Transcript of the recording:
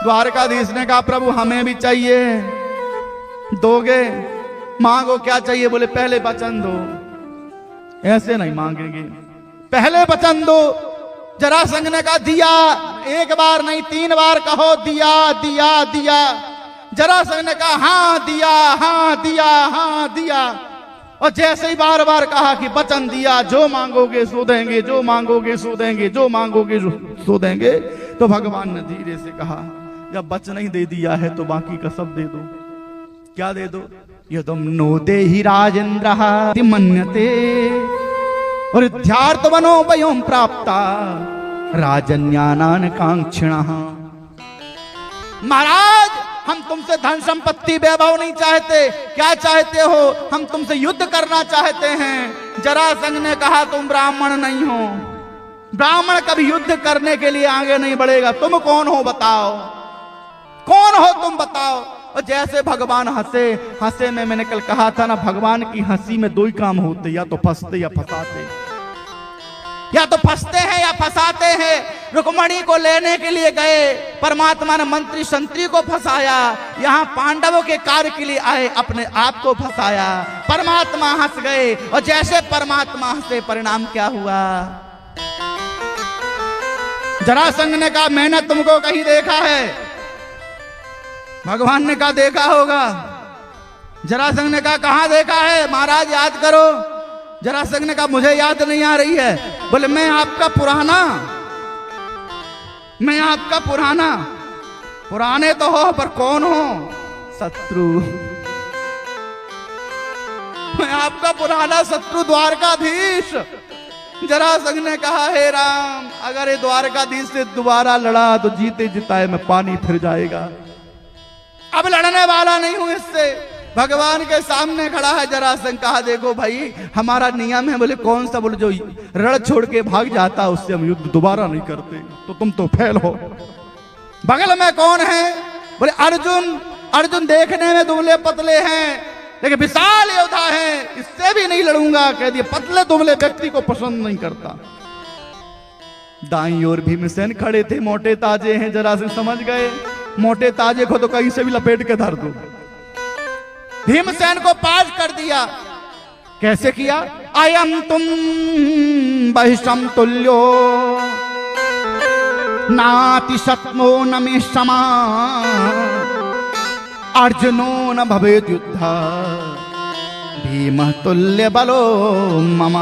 द्वारकाधीश ने कहा प्रभु हमें भी चाहिए, दोगे? मांगो क्या चाहिए? बोले पहले वचन दो। ऐसे नहीं मांगेंगे, पहले वचन दो। जरासंध ने कहा दिया। एक बार नहीं 3 बार कहो दिया दिया दिया। जरासंध ने कहा हाँ दिया, हाँ दिया, हाँ दिया। और जैसे ही बार बार कहा कि वचन दिया, जो मांगोगे सो देंगे, जो मांगोगे सो देंगे, जो मांगोगे सो देंगे, तो भगवान ने धीरे से कहा जब वचन नहीं दे दिया है तो बाकी का सब दे दो। क्या दे दो? ये तुम नो दे ही राजेंद्र मन्यते और ध्यार्थ बनो वयोम प्राप्ता राजन्यानान कांक्षिणः। महाराज हम तुमसे धन संपत्ति वैभव नहीं चाहते। क्या चाहते हो? हम तुमसे युद्ध करना चाहते हैं। जरासंध ने कहा तुम ब्राह्मण नहीं हो, ब्राह्मण कभी युद्ध करने के लिए आगे नहीं बढ़ेगा। तुम कौन हो बताओ, कौन हो तुम बताओ। और जैसे भगवान हंसे, हंसे में मैंने कल कहा था ना, भगवान की हंसी में 2 ही काम होते, या तो फंसते या फंसाते, या तो फंसते हैं या फंसाते हैं। रुक्मणी को लेने के लिए गए, परमात्मा ने मंत्री संतरी को फंसाया। यहाँ पांडवों के कार्य के लिए आए, अपने आप को फंसाया। परमात्मा हंस गए, और जैसे परमात्मा हंसे परिणाम क्या हुआ? जरासंध ने कहा मैंने तुमको कहीं देखा है। भगवान ने कहा देखा होगा। जरासंध ने कहा कहां देखा है महाराज, याद करो। जरासंध ने कहा मुझे याद नहीं आ रही है। बोले मैं आपका पुराना, मैं आपका पुराना। पुराने तो हो पर कौन हो? शत्रु। मैं आपका पुराना शत्रु द्वारकाधीश। जरासंध ने कहा हे राम, अगर ये द्वारकाधीश से दोबारा लड़ा तो जीते जिताए में पानी फिर जाएगा। अब लड़ने वाला नहीं हूं इससे। भगवान के सामने खड़ा है जरासंध। कहा देखो भाई हमारा नियम है। बोले कौन सा? बोले जो रण छोड़ के भाग जाता है उससे हम युद्ध दोबारा नहीं करते। तो तुम तो फेल हो। बगल में कौन है? बोले अर्जुन। अर्जुन देखने में दुबले पतले हैं लेकिन विशाल योद्धा है, इससे भी नहीं लड़ूंगा। कह दिया पतले दुबले व्यक्ति को पसंद नहीं करता। दाईं ओर भीमसेन खड़े थे, मोटे ताजे हैं। जरासंध समझ गए मोटे ताजे को तो कहीं से भी लपेट के धर दो। भीमसेन को पास कर दिया। कैसे किया? अयम तुम बहिषम तुल्यो नाति शत्मो न मे समा अर्जुनो न भवेत् युद्धा भीम तुल्य बलो मम।